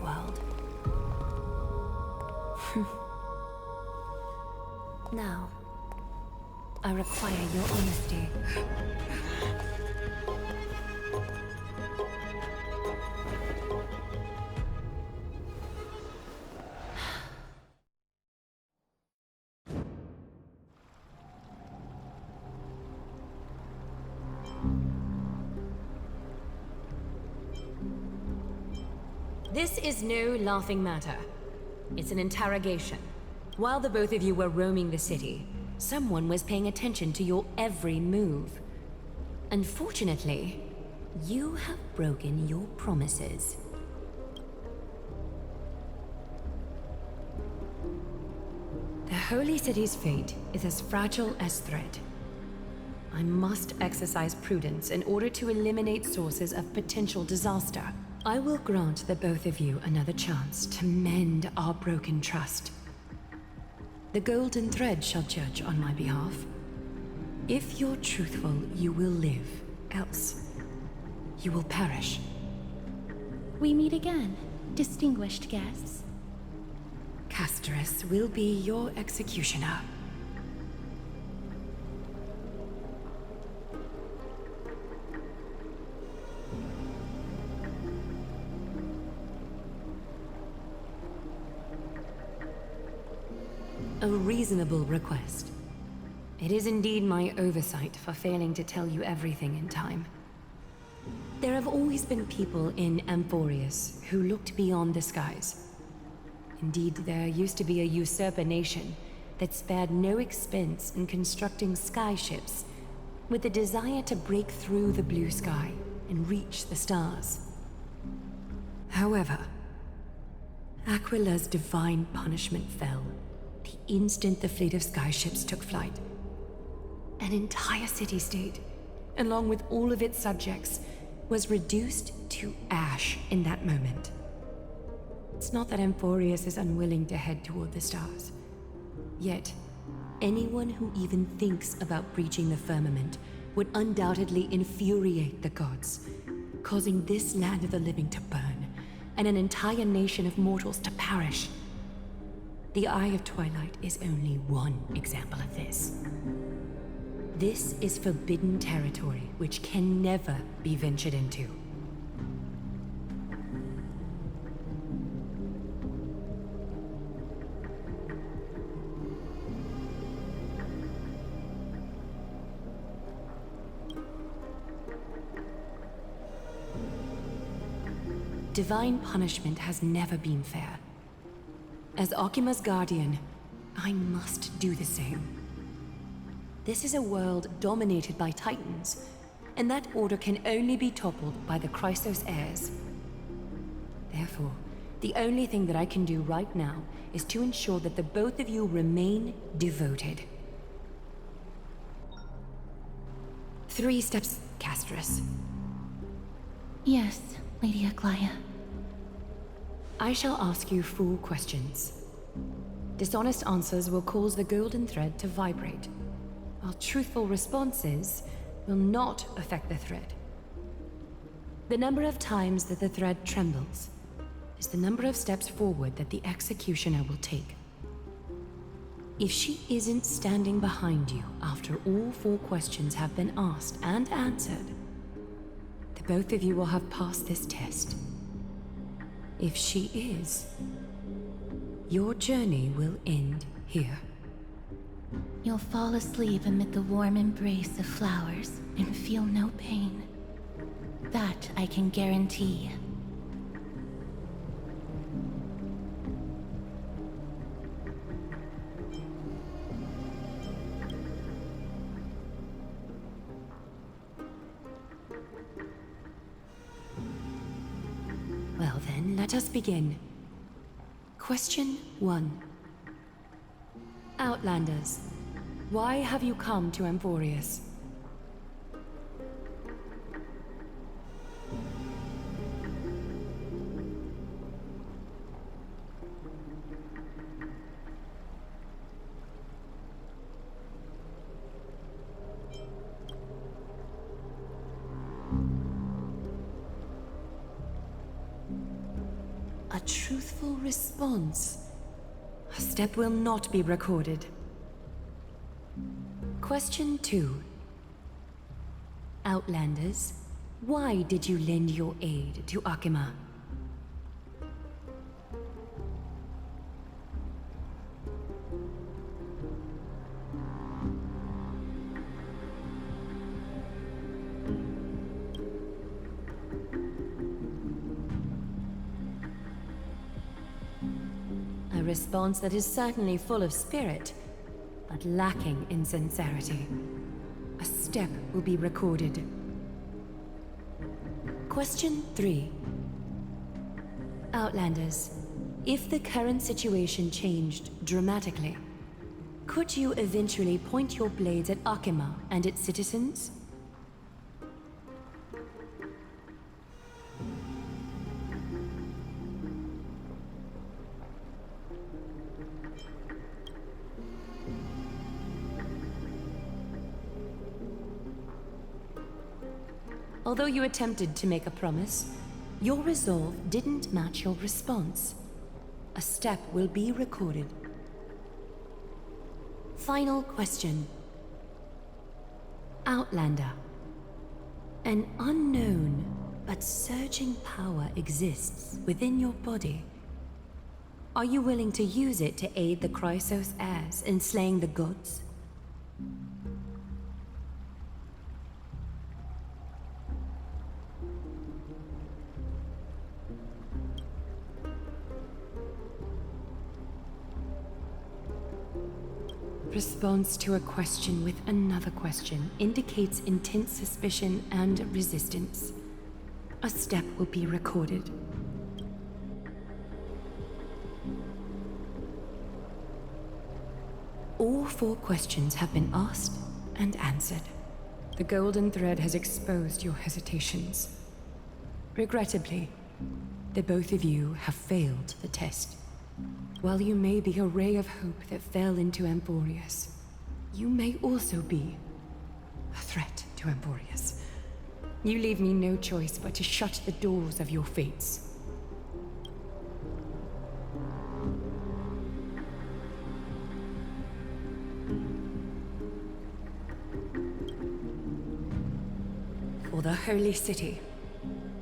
world. Now, I require your honesty. This is no laughing matter. It's an interrogation. While the both of you were roaming the city, someone was paying attention to your every move. Unfortunately, you have broken your promises. The Holy City's fate is as fragile as thread. I must exercise prudence in order to eliminate sources of potential disaster. I will grant the both of you another chance to mend our broken trust. The golden thread shall judge on my behalf. If you're truthful, you will live. Else, you will perish. We meet again, distinguished guests. Casterus will be your executioner. A reasonable request. It is indeed my oversight for failing to tell you everything in time. There have always been people in Amphorius who looked beyond the skies. Indeed, there used to be a usurper nation that spared no expense in constructing skyships with the desire to break through the blue sky and reach the stars. However, Aquila's divine punishment fell the instant the fleet of skyships took flight. An entire city-state, along with all of its subjects, was reduced to ash in that moment. It's not that Amphorius is unwilling to head toward the stars. Yet, anyone who even thinks about breaching the firmament would undoubtedly infuriate the gods, causing this land of the living to burn, and an entire nation of mortals to perish. The Eye of Twilight is only one example of this. This is forbidden territory which can never be ventured into. Divine punishment has never been fair. As Okima's guardian, I must do the same. This is a world dominated by Titans, and that order can only be toppled by the Chrysos heirs. Therefore, the only thing that I can do right now is to ensure that the both of you remain devoted. 3 steps, Casterus. Yes, Lady Aglaia. I shall ask you 4 questions. Dishonest answers will cause the golden thread to vibrate, while truthful responses will not affect the thread. The number of times that the thread trembles is the number of steps forward that the executioner will take. If she isn't standing behind you after all 4 questions have been asked and answered, the both of you will have passed this test. If she is, your journey will end here. You'll fall asleep amid the warm embrace of flowers and feel no pain. That I can guarantee. Well then, let us begin. Question 1. Outlanders, why have you come to Amphorius? a truthful response. A step will not be recorded. Question 2. Outlanders, why did you lend your aid to Akima? A response that is certainly full of spirit, but lacking in sincerity. A step will be recorded. Question 3. Outlanders, if the current situation changed dramatically, could you eventually point your blades at Akima and its citizens? Although you attempted to make a promise, your resolve didn't match your response. A step will be recorded. Final question. Outlander. An unknown but surging power exists within your body. Are you willing to use it to aid the Chrysos heirs in slaying the gods? Response to a question with another question indicates intense suspicion and resistance. A step will be recorded. All 4 questions have been asked and answered. The golden thread has exposed your hesitations. Regrettably, the both of you have failed the test. While you may be a ray of hope that fell into Emporius, you may also be a threat to Emporius. You leave me no choice but to shut the doors of your fates. For the Holy City,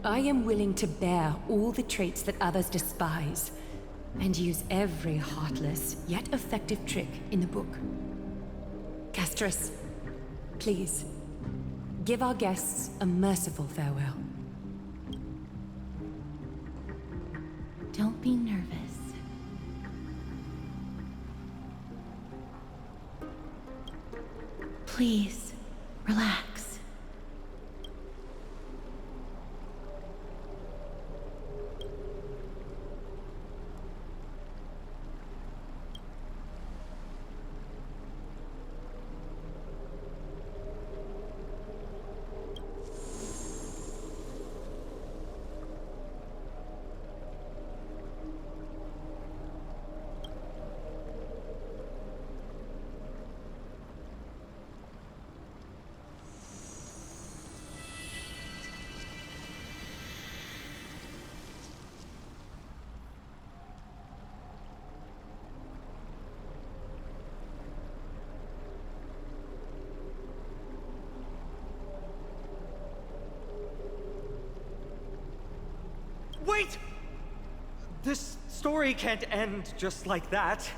I am willing to bear all the traits that others despise, and use every heartless yet effective trick in the book. Castris, please, give our guests a merciful farewell. Don't be nervous. Please, relax. Wait! This story can't end just like that.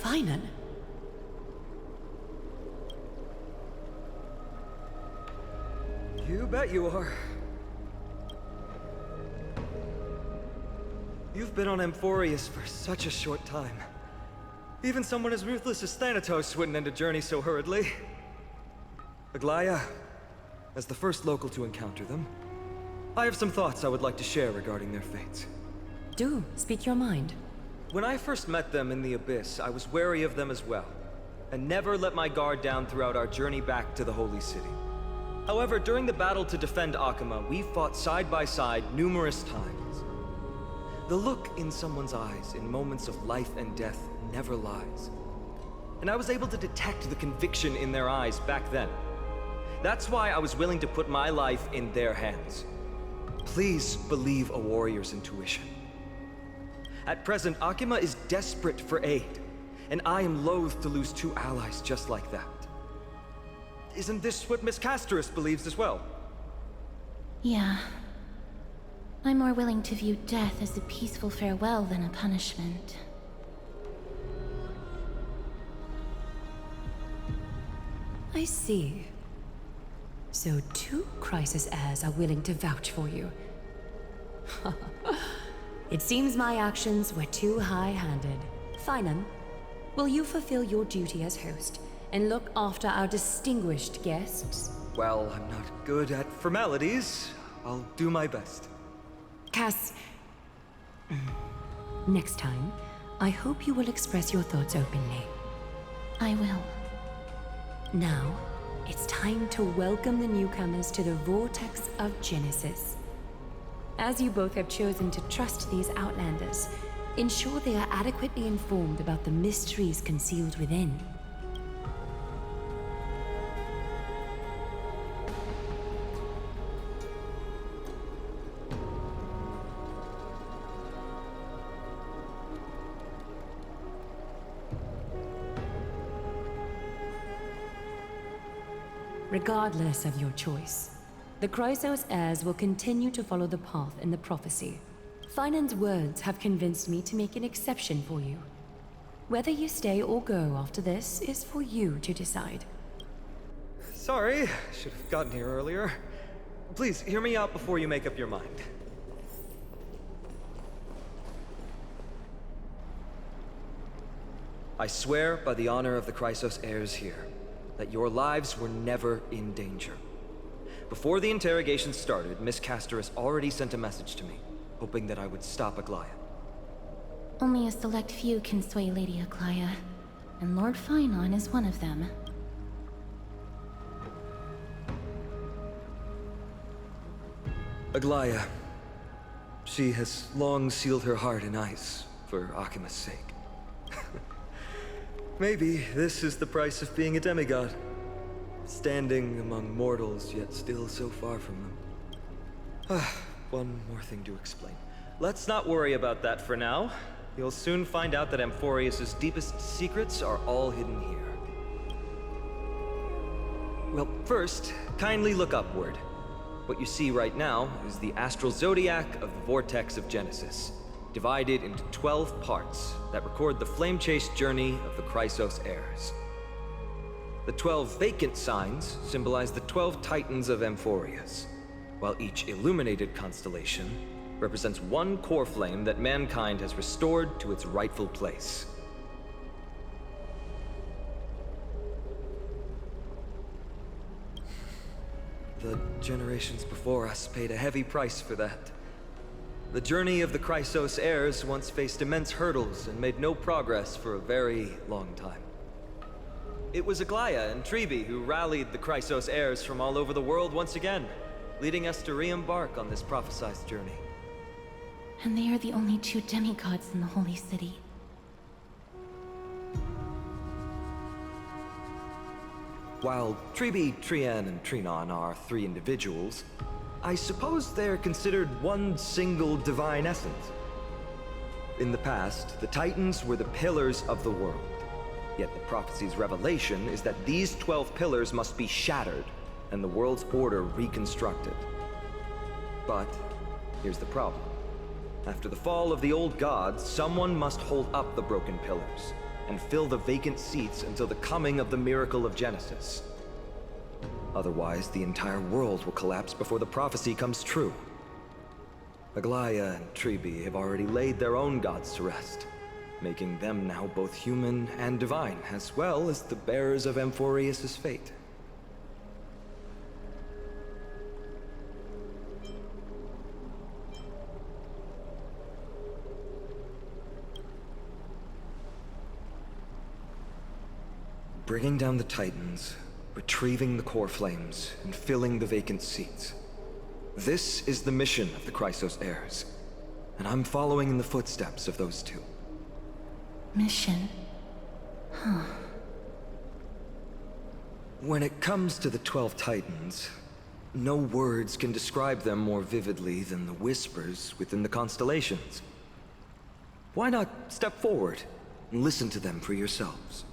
Finan? You bet you are. You've been on Emporius for such a short time. Even someone as ruthless as Thanatos wouldn't end a journey so hurriedly. Aglaya, as the first local to encounter them, I have some thoughts I would like to share regarding their fates. Do speak your mind. When I first met them in the Abyss, I was wary of them as well, and never let my guard down throughout our journey back to the Holy City. However, during the battle to defend Akima, we fought side by side numerous times. The look in someone's eyes in moments of life and death never lies. And I was able to detect the conviction in their eyes back then. That's why I was willing to put my life in their hands. please believe a warrior's intuition. At present, Akima is desperate for aid, and I am loath to lose two allies just like that. Isn't this what Miss Casterus believes as well? Yeah. I'm more willing to view death as a peaceful farewell than a punishment. I see. So two Crisis heirs are willing to vouch for you. It seems my actions were too high-handed. Finan, will you fulfill your duty as host and look after our distinguished guests? Well, I'm not good at formalities. I'll do my best. Cass... Next time, I hope you will express your thoughts openly. I will. Now, it's time to welcome the newcomers to the Vortex of Genesis. As you both have chosen to trust these Outlanders, ensure they are adequately informed about the mysteries concealed within. Regardless of your choice, the Chrysos heirs will continue to follow the path in the prophecy. Finan's words have convinced me to make an exception for you. Whether you stay or go after this is for you to decide. Sorry, should have gotten here earlier. Please, hear me out before you make up your mind. I swear by the honor of the Chrysos heirs here, that your lives were never in danger. Before the interrogation started, Miss Casterus already sent a message to me, hoping that I would stop Aglaia. Only a select few can sway Lady Aglaia, and Lord Finon is one of them. Aglaia. She has long sealed her heart in ice, for Akima's sake. Maybe this is the price of being a demigod. Standing among mortals, yet still so far from them. One more thing to explain. Let's not worry about that for now. You'll soon find out that Amphorius' deepest secrets are all hidden here. Well, first, kindly look upward. What you see right now is the astral zodiac of the Vortex of Genesis, divided into 12 parts that record the flame-chased journey of the Chrysos heirs. The 12 vacant signs symbolize the 12 titans of Amphorius, while each illuminated constellation represents one core flame that mankind has restored to its rightful place. The generations before us paid a heavy price for that. The journey of the Chrysos heirs once faced immense hurdles and made no progress for a very long time. It was Aglaia and Tribi who rallied the Chrysos heirs from all over the world once again, leading us to re-embark on this prophesized journey. And they are the only two demigods in the Holy City. While Tribi, Trian, and Trinon are three individuals, I suppose they're considered one single divine essence. In the past, the Titans were the pillars of the world. Yet the prophecy's revelation is that these 12 pillars must be shattered, and the world's order reconstructed. But here's the problem. After the fall of the old gods, someone must hold up the broken pillars, and fill the vacant seats until the coming of the miracle of Genesis. Otherwise, the entire world will collapse before the prophecy comes true. Aglaia and Tribi have already laid their own gods to rest, making them now both human and divine, as well as the bearers of Amphorius' fate. Bringing down the Titans, retrieving the core flames, and filling the vacant seats. This is the mission of the Chrysos heirs, and I'm following in the footsteps of those two. Mission? When it comes to the 12 Titans, No words can describe them more vividly than the whispers within the constellations. Why not step forward and listen to them for yourselves?